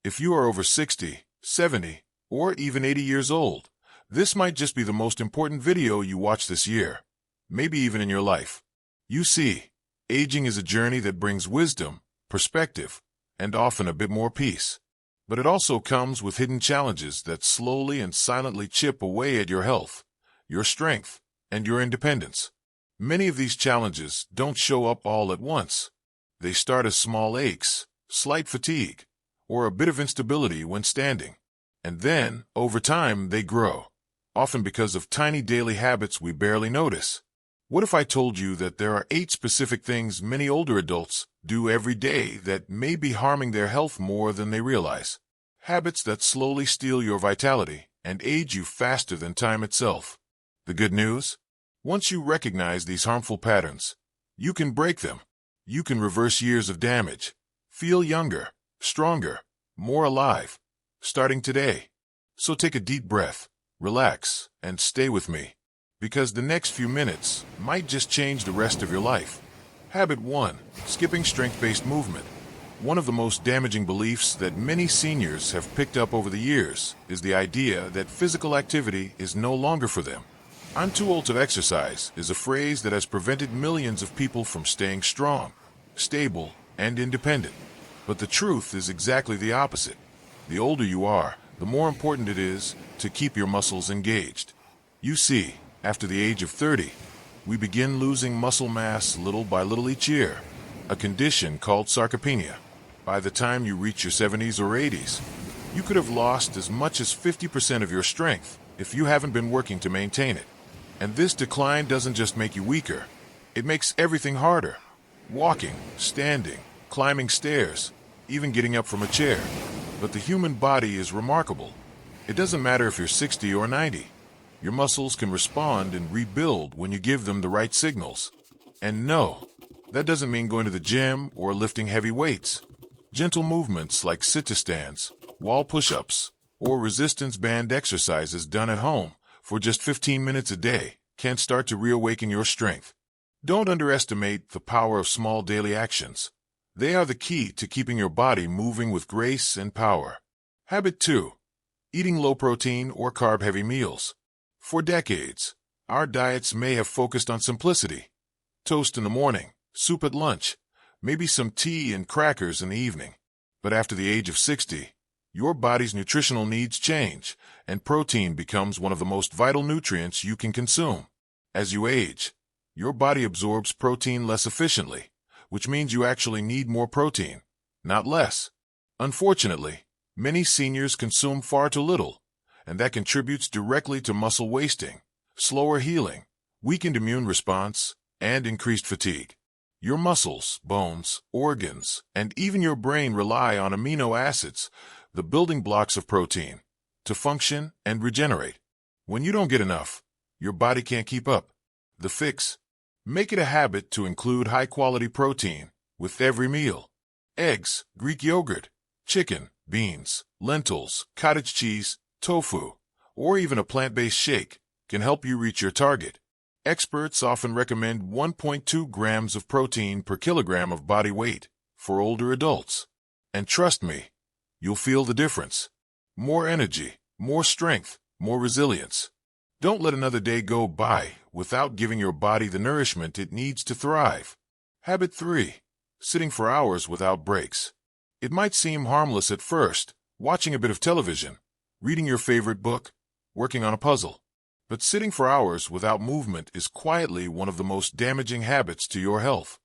If you are over 60, 70, or even 80 years old, this might just be the most important video you watch this year, maybe even in your life. You see, aging is a journey that brings wisdom, perspective, and often a bit more peace. But it also comes with hidden challenges that slowly and silently chip away at your health, your strength, and your independence. Many of these challenges don't show up all at once. They start as small aches, slight fatigue, or a bit of instability when standing. And then, over time, they grow, often because of tiny daily habits we barely notice. What if I told you that there are 8 specific things many older adults do every day that may be harming their health more than they realize? Habits that slowly steal your vitality and age you faster than time itself. The good news? Once you recognize these harmful patterns, you can break them. You can reverse years of damage, feel younger, stronger, more alive, starting today. So take a deep breath, relax, and stay with me, because the next few minutes might just change the rest of your life. Habit 1. Skipping strength-based movement. One of the most damaging beliefs that many seniors have picked up over the years is the idea that physical activity is no longer for them. "I'm too old to exercise" is a phrase that has prevented millions of people from staying strong, stable, and independent. But the truth is exactly the opposite. The older you are, the more important it is to keep your muscles engaged. You see, after the age of 30, we begin losing muscle mass little by little each year, a condition called sarcopenia. By the time you reach your 70s or 80s, you could have lost as much as 50% of your strength if you haven't been working to maintain it. And this decline doesn't just make you weaker, it makes everything harder. Walking, standing, climbing stairs, even getting up from a chair. But the human body is remarkable. It doesn't matter if you're 60 or 90. Your muscles can respond and rebuild when you give them the right signals. And no, that doesn't mean going to the gym or lifting heavy weights. Gentle movements like sit-to-stands, wall push-ups, or resistance band exercises done at home for just 15 minutes a day can start to reawaken your strength. Don't underestimate the power of small daily actions. They are the key to keeping your body moving with grace and power. Habit 2. Eating low-protein or carb-heavy meals. For decades, our diets may have focused on simplicity. Toast in the morning, soup at lunch, maybe some tea and crackers in the evening. But after the age of 60, your body's nutritional needs change, and protein becomes one of the most vital nutrients you can consume. As you age, your body absorbs protein less efficiently, which means you actually need more protein, not less. Unfortunately, many seniors consume far too little, and that contributes directly to muscle wasting, slower healing, weakened immune response, and increased fatigue. Your muscles, bones, organs, and even your brain rely on amino acids, the building blocks of protein, to function and regenerate. When you don't get enough, your body can't keep up. The fix? Make it a habit to include high-quality protein with every meal. Eggs, Greek yogurt, chicken, beans, lentils, cottage cheese, tofu, or even a plant-based shake can help you reach your target. Experts often recommend 1.2 grams of protein per kilogram of body weight for older adults. And trust me, you'll feel the difference. More energy, more strength, more resilience. Don't let another day go by without giving your body the nourishment it needs to thrive. Habit 3. Sitting for hours without breaks. It might seem harmless at first, watching a bit of television, reading your favorite book, working on a puzzle. But sitting for hours without movement is quietly one of the most damaging habits to your health.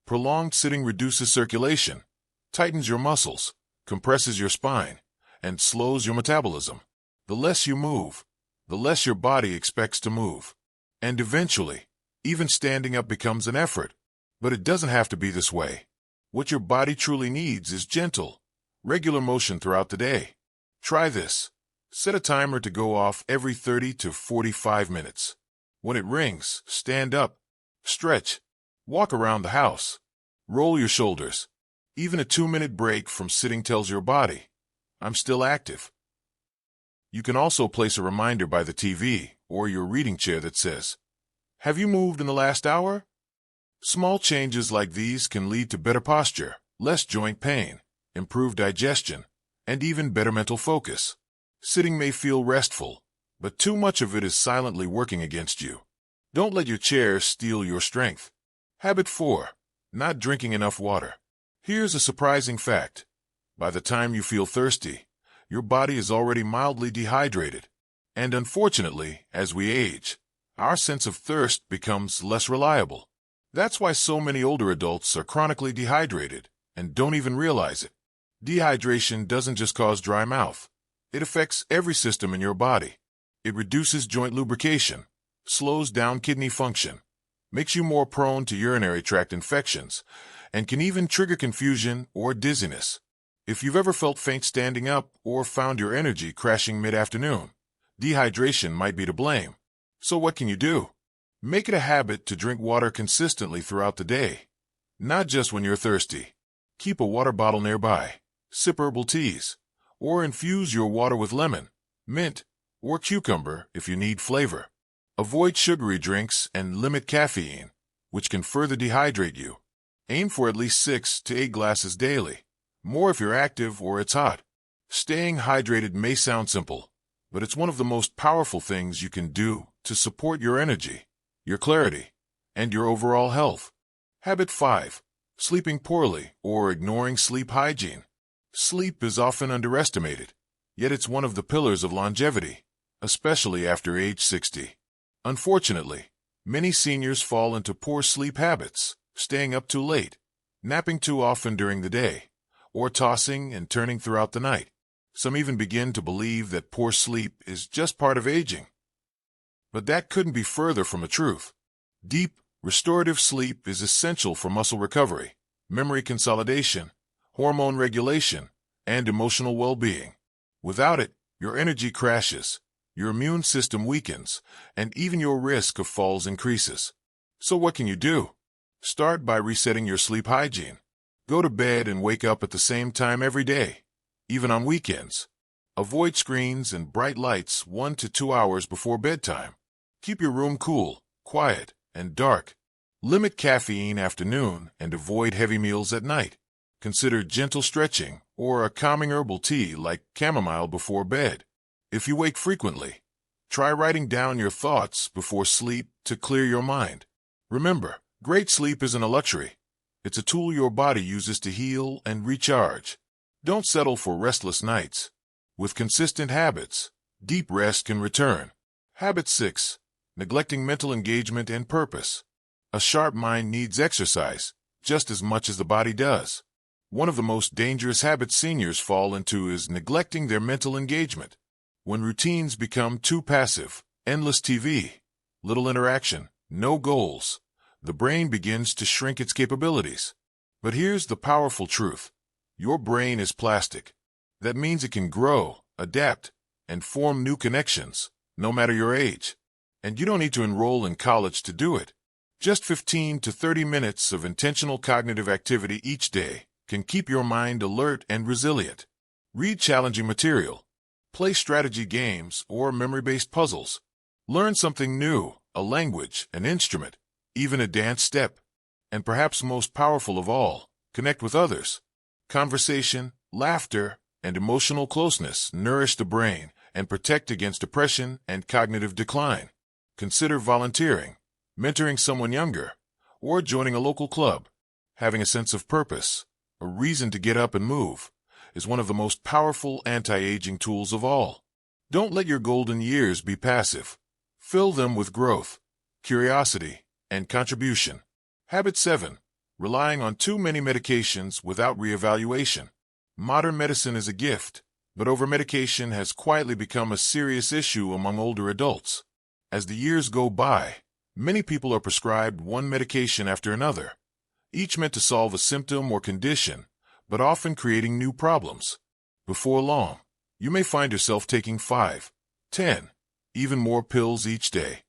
Prolonged sitting reduces circulation, tightens your muscles, compresses your spine, and slows your metabolism. The less you move, the less your body expects to move. And eventually, even standing up becomes an effort. But it doesn't have to be this way. What your body truly needs is gentle, regular motion throughout the day. Try this. Set a timer to go off every 30 to 45 minutes. When it rings, stand up, stretch, walk around the house, roll your shoulders. Even a 2-minute break from sitting tells your body, "I'm still active." You can also place a reminder by the TV or your reading chair that says, "Have you moved in the last hour?" Small changes like these can lead to better posture, less joint pain, improved digestion, and even better mental focus. Sitting may feel restful, but too much of it is silently working against you. Don't let your chair steal your strength. Habit 4. Not drinking enough water. Here's a surprising fact. By the time you feel thirsty, your body is already mildly dehydrated. And unfortunately, as we age, our sense of thirst becomes less reliable. That's why so many older adults are chronically dehydrated and don't even realize it. Dehydration doesn't just cause dry mouth. It affects every system in your body. It reduces joint lubrication, slows down kidney function, makes you more prone to urinary tract infections, and can even trigger confusion or dizziness. If you've ever felt faint standing up or found your energy crashing mid-afternoon, dehydration might be to blame. So what can you do? Make it a habit to drink water consistently throughout the day, not just when you're thirsty. Keep a water bottle nearby, sip herbal teas, or infuse your water with lemon, mint, or cucumber if you need flavor. Avoid sugary drinks and limit caffeine, which can further dehydrate you. Aim for at least 6 to 8 glasses daily, more if you're active or it's hot. Staying hydrated may sound simple, but it's one of the most powerful things you can do to support your energy, your clarity, and your overall health. Habit 5. Sleeping poorly or ignoring sleep hygiene. Sleep is often underestimated, yet it's one of the pillars of longevity, especially after age 60. Unfortunately, many seniors fall into poor sleep habits, staying up too late, napping too often during the day, or tossing and turning throughout the night. Some even begin to believe that poor sleep is just part of aging. But that couldn't be further from the truth. Deep, restorative sleep is essential for muscle recovery, memory consolidation, hormone regulation, and emotional well-being. Without it, your energy crashes, your immune system weakens, and even your risk of falls increases. So what can you do? Start by resetting your sleep hygiene. Go to bed and wake up at the same time every day, even on weekends. Avoid screens and bright lights 1 to 2 hours before bedtime. Keep your room cool, quiet, and dark. Limit caffeine after noon and avoid heavy meals at night. Consider gentle stretching or a calming herbal tea like chamomile before bed. If you wake frequently, try writing down your thoughts before sleep to clear your mind. Remember, great sleep isn't a luxury. It's a tool your body uses to heal and recharge. Don't settle for restless nights. With consistent habits, deep rest can return. Habit 6. Neglecting mental engagement and purpose. A sharp mind needs exercise, just as much as the body does. One of the most dangerous habits seniors fall into is neglecting their mental engagement. When routines become too passive, endless TV, little interaction, no goals, the brain begins to shrink its capabilities. But here's the powerful truth. Your brain is plastic. That means it can grow, adapt, and form new connections, no matter your age. And you don't need to enroll in college to do it. Just 15 to 30 minutes of intentional cognitive activity each day can keep your mind alert and resilient. Read challenging material. Play strategy games or memory-based puzzles. Learn something new, a language, an instrument, even a dance step. And perhaps most powerful of all, connect with others. Conversation, laughter, and emotional closeness nourish the brain and protect against depression and cognitive decline. Consider volunteering, mentoring someone younger, or joining a local club. Having a sense of purpose, a reason to get up and move, is one of the most powerful anti-aging tools of all. Don't let your golden years be passive. Fill them with growth, curiosity, and contribution. Habit 7. Relying on too many medications without reevaluation. Modern medicine is a gift, but overmedication has quietly become a serious issue among older adults. As the years go by, many people are prescribed one medication after another, each meant to solve a symptom or condition, but often creating new problems. Before long, you may find yourself taking 5, 10, even more pills each day.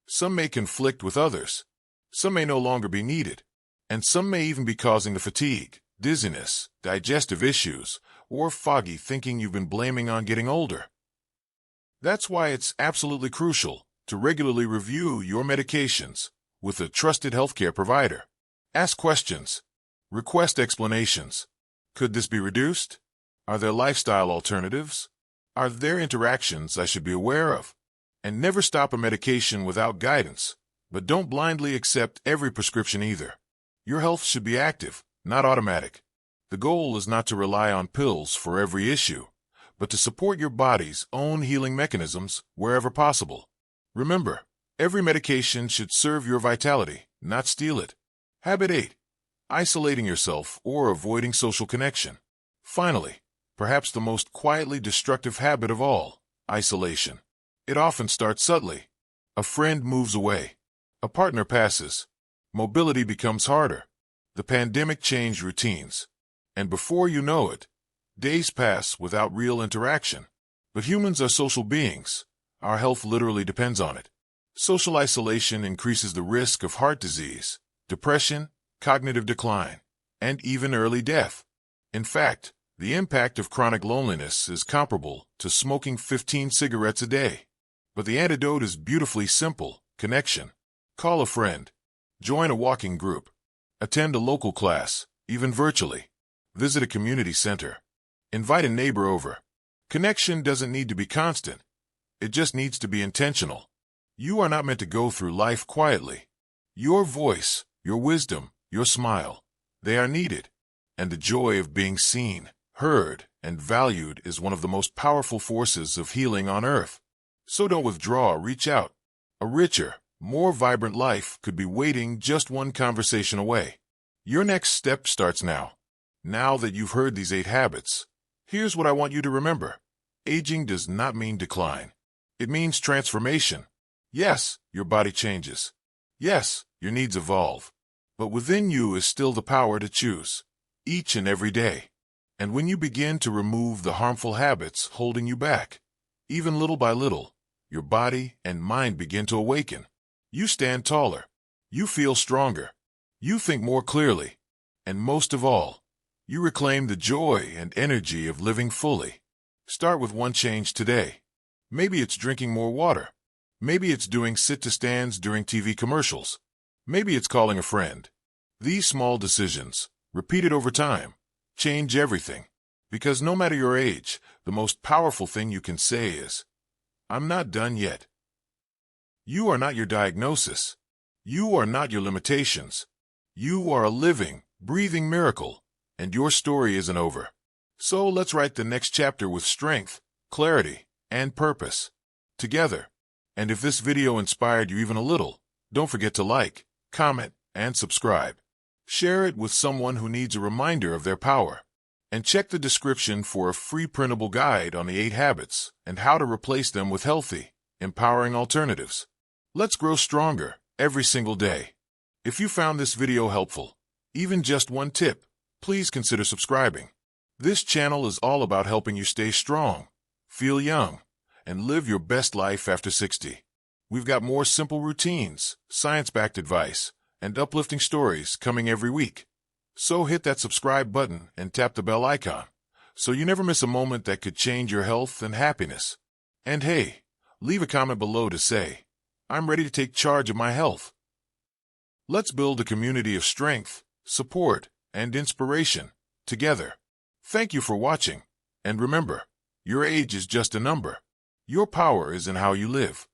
Some may conflict with others. Some may no longer be needed. And some may even be causing the fatigue, dizziness, digestive issues, or foggy thinking you've been blaming on getting older. That's why it's absolutely crucial to regularly review your medications with a trusted healthcare provider. Ask questions. Request explanations. Could this be reduced? Are there lifestyle alternatives? Are there interactions I should be aware of? And never stop a medication without guidance, but don't blindly accept every prescription either. Your health should be active, not automatic. The goal is not to rely on pills for every issue, but to support your body's own healing mechanisms wherever possible. Remember, every medication should serve your vitality, not steal it. Habit 8. Isolating yourself or avoiding social connection. Finally, perhaps the most quietly destructive habit of all, isolation. It often starts subtly. A friend moves away. A partner passes. Mobility becomes harder. The pandemic changed routines. And before you know it, days pass without real interaction. But humans are social beings. Our health literally depends on it. Social isolation increases the risk of heart disease, depression, cognitive decline, and even early death. In fact, the impact of chronic loneliness is comparable to smoking 15 cigarettes a day. But the antidote is beautifully simple: connection. Call a friend. Join a walking group. Attend a local class, even virtually. Visit a community center. Invite a neighbor over. Connection doesn't need to be constant. It just needs to be intentional. You are not meant to go through life quietly. Your voice, your wisdom, your smile, they are needed. And the joy of being seen, heard, and valued is one of the most powerful forces of healing on earth. So don't withdraw, reach out. A richer, more vibrant life could be waiting just one conversation away. Your next step starts now. Now that you've heard these 8 habits, here's what I want you to remember. Aging does not mean decline. It means transformation. Yes, your body changes. Yes, your needs evolve. But within you is still the power to choose, each and every day. And when you begin to remove the harmful habits holding you back, even little by little, your body and mind begin to awaken. You stand taller. You feel stronger. You think more clearly. And most of all, you reclaim the joy and energy of living fully. Start with one change today. Maybe it's drinking more water. Maybe it's doing sit-to-stands during TV commercials. Maybe it's calling a friend. These small decisions, repeated over time, change everything. Because no matter your age, the most powerful thing you can say is, "I'm not done yet." You are not your diagnosis. You are not your limitations. You are a living, breathing miracle, and your story isn't over. So let's write the next chapter with strength, clarity, and purpose. Together. And if this video inspired you even a little, don't forget to like, comment, and subscribe. Share it with someone who needs a reminder of their power. And check the description for a free printable guide on the 8 habits and how to replace them with healthy, empowering alternatives. Let's grow stronger every single day. If you found this video helpful, even just one tip, please consider subscribing. This channel is all about helping you stay strong, feel young, and live your best life after 60. We've got more simple routines, science-backed advice, and uplifting stories coming every week. So hit that subscribe button and tap the bell icon, so you never miss a moment that could change your health and happiness. And hey, leave a comment below to say, "I'm ready to take charge of my health." Let's build a community of strength, support, and inspiration together. Thank you for watching, and remember, your age is just a number. Your power is in how you live.